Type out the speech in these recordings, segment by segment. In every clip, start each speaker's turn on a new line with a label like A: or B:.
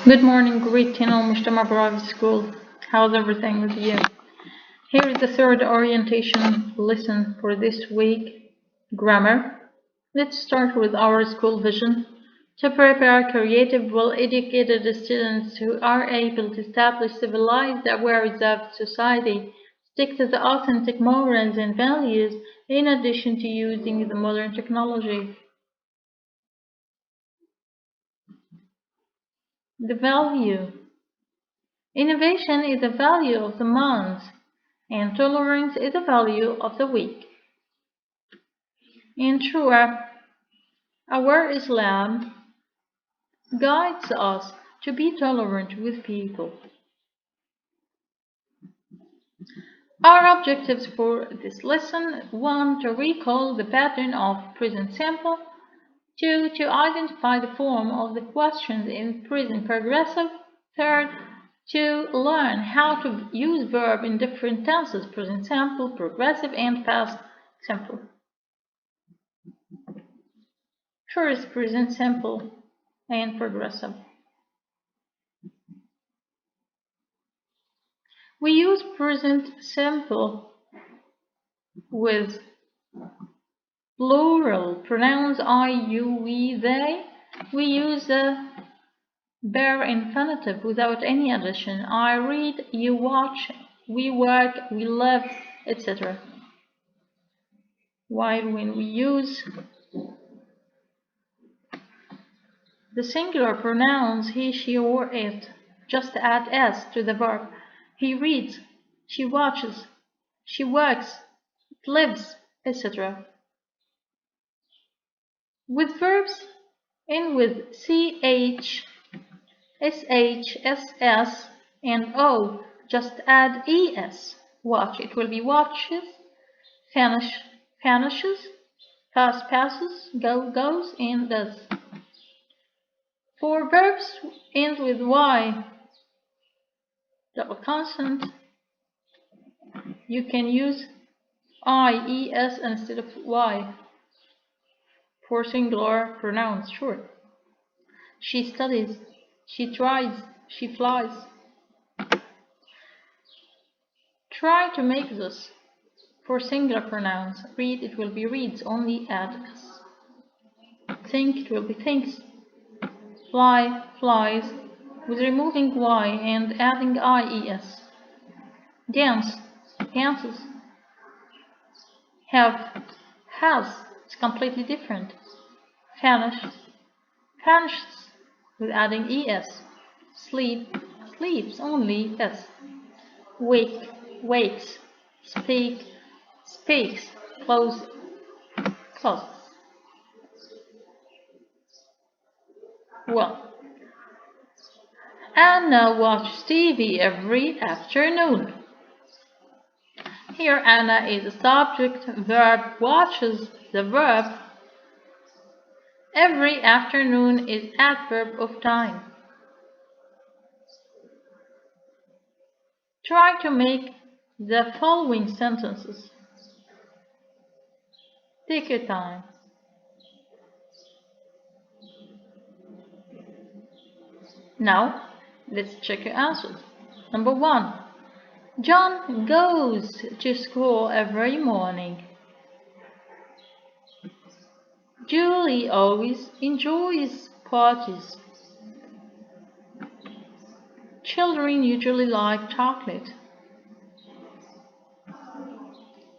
A: Good morning, great Mujtama Private School. How's everything with you? Here is the third orientation lesson for this week, grammar. Let's start with our school vision. To prepare creative, well-educated students who are able to establish civilized, aware-reserved society, stick to the authentic morals and values, in addition to using the modern technology. The value. Innovation is the value of the month, and tolerance is the value of the week. In true, our Islam guides us to be tolerant with people. Our objectives for this lesson: 1. To recall the pattern of present simple. 2. To identify the form of the questions in present progressive. 3. To learn how to use verb in different tenses: present simple, progressive, and past simple. First, present simple and progressive. We use present simple with plural pronouns I, you, we, they. We use a bare infinitive without any addition. I read, you watch, we work, we live, etc. While when we use the singular pronouns he, she, or it, just add s to the verb. He reads, she watches, she works, it lives, etc. With verbs end with ch, sh, ss, and o, just add es. Watch, it will be watches, finish, finishes, pass, passes, go, goes, and does. For verbs end with y, double consonant, you can use es instead of y. For singular pronouns, sure. She studies, she tries, she flies. Try to make this. For singular pronouns, read, it will be reads, only add s. Think, it will be thinks. Fly, flies, with removing y and adding ies. Dance, dances. Have, has, it's completely different. Finish, finishes, with adding es. Sleep, sleeps, only s. Wake, wakes. Speak, speaks. Close, closes. Well, Anna watches TV every afternoon. Here Anna is the subject, verb watches the verb. Every afternoon is adverb of time. Try to make the following sentences. Take your time. Now, let's check your answers. Number 1. John goes to school every morning. Julie always enjoys parties. Children usually like chocolate.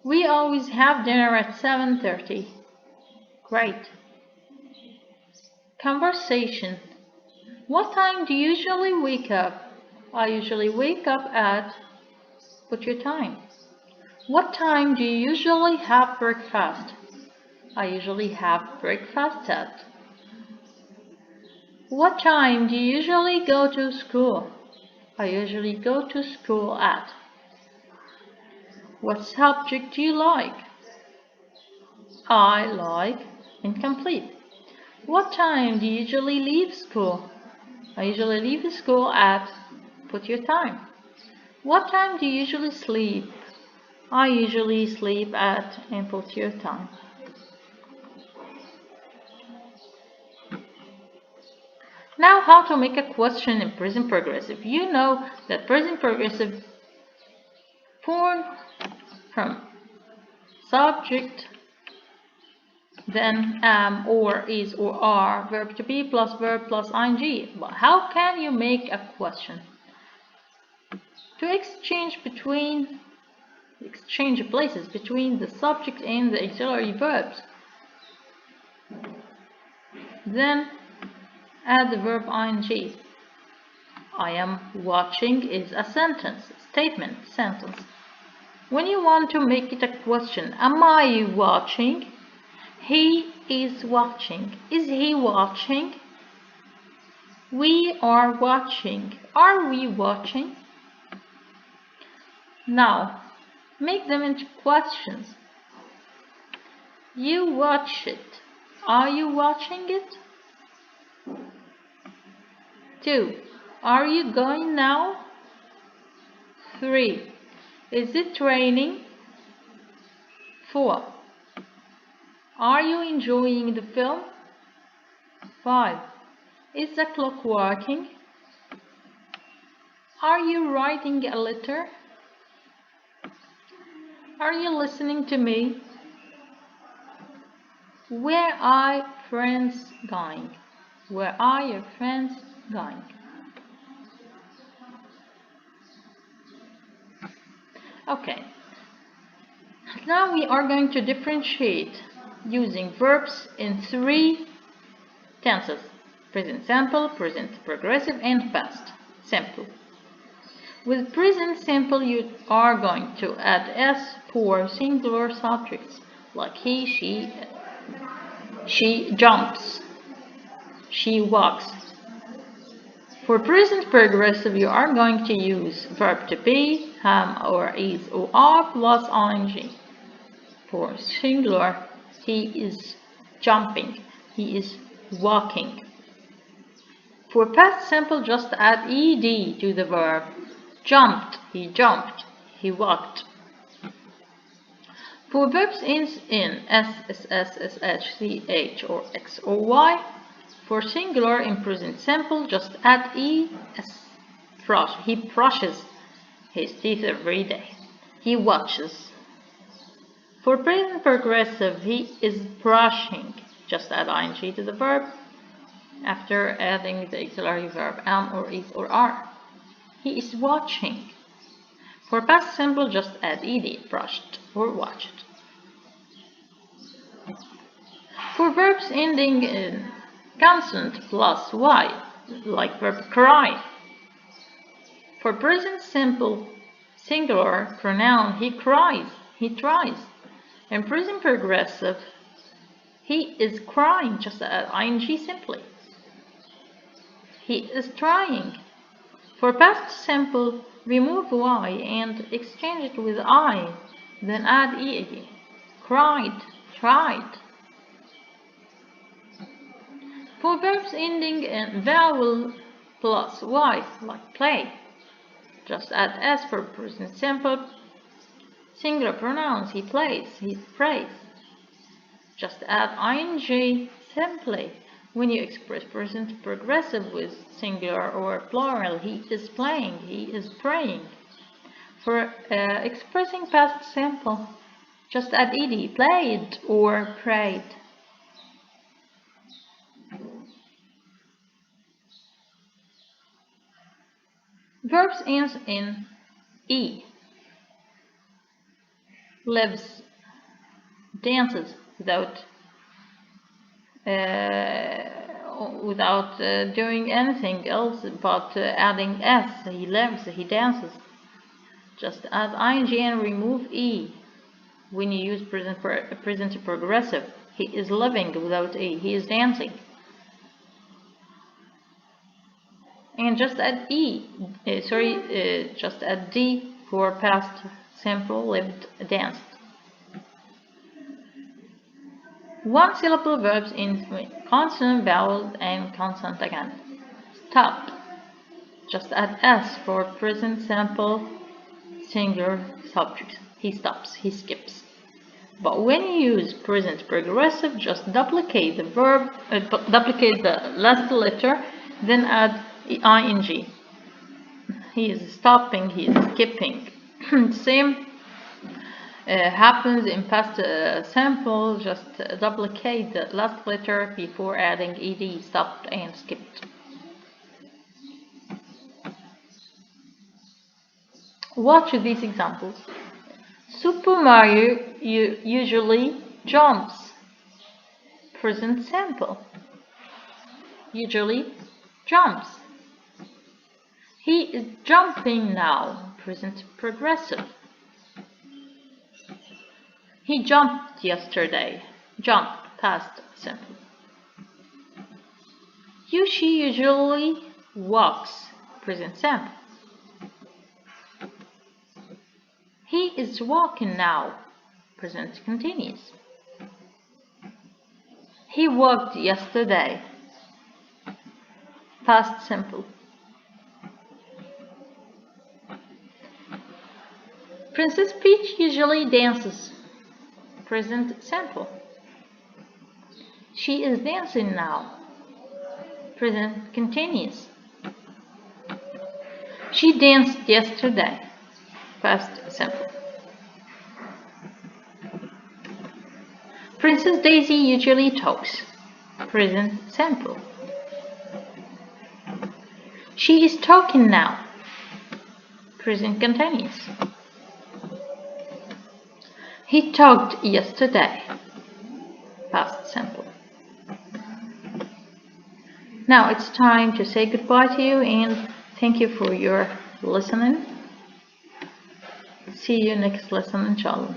A: We always have dinner at 7:30. Great. Conversation. What time do you usually wake up? I usually wake up at... Put your time. What time do you usually have breakfast? I usually have breakfast at... What time do you usually go to school? I usually go to school at... What subject do you like? I like... Incomplete. What time do you usually leave school? I usually leave school at... Put your time. What time do you usually sleep? I usually sleep at... And put your time. Now, how to make a question in present progressive. You know that present progressive form from subject, then am, or, is, or are, verb to be plus verb plus ing. But how can you make a question? To exchange places between the subject and the auxiliary verbs. Then add the verb ing. I am watching is a sentence. When you want to make it a question, am I watching? He is watching. Is he watching? We are watching. Are we watching? Now, make them into questions. You watch it. Are you watching it? 2. Are you going now? 3. Is it raining? 4. Are you enjoying the film? 5. Is the clock working? Are you writing a letter? Are you listening to me? Where are friends going? Where are your friends going? Okay. Now we are going to differentiate using verbs in 3 tenses: present simple, present progressive, and past simple. With present simple, you are going to add s for singular subjects like he, she jumps, she walks. For present progressive, you are going to use verb to be, am, or, is, or are plus ing. For singular, he is jumping, he is walking. For past simple, just add ed to the verb. Jumped, he walked. For verbs in s, sh, ch, or x or y, for singular in present simple, just add es. He brushes his teeth every day. He watches. For present progressive, he is brushing. Just add ing to the verb after adding the auxiliary verb am, or, is, or are. He is watching. For past simple, just add ed, brushed or watched. For verbs ending in consonant plus y, like verb cry. For present simple, singular pronoun, he cries, he tries. In present progressive, he is crying, just add ing simply. He is trying. For past simple, remove y and exchange it with I, then add ed. Cried, tried. For verbs ending in vowel plus y, like play, just add s for present simple. Singular pronouns, he plays, he prays. Just add ing simply. When you express present progressive with singular or plural, he is playing, he is praying. For expressing past simple, just add ed, played or prayed. Verbs ends in e. Lives, dances without doing anything else but adding s. He lives, he dances. Just add ing and remove e. When you use present progressive, he is living without e. He is dancing. And just add just add d for past simple, lived, danced. One syllable verbs in consonant, vowel, and consonant again. Stop. Just add s for present simple, singular subject. He stops, he skips. But when you use present progressive, just duplicate the verb, duplicate the last letter then add ing. He is stopping, he is skipping. Same happens in past simple, just duplicate the last letter before adding ed, stopped and skipped. Watch these examples. Super Mario usually jumps. Present simple. Usually jumps. He is jumping now. Present progressive. He jumped yesterday. Jump, past simple. She usually walks. Present simple. He is walking now. Present continuous. He walked yesterday. Past simple. Princess Peach usually dances. Present simple. She is dancing now. Present continuous. She danced yesterday. Past simple. Princess Daisy usually talks. Present simple. She is talking now. Present continuous. He talked yesterday. Past simple. Now it's time to say goodbye to you and thank you for your listening. See you next lesson, inshallah.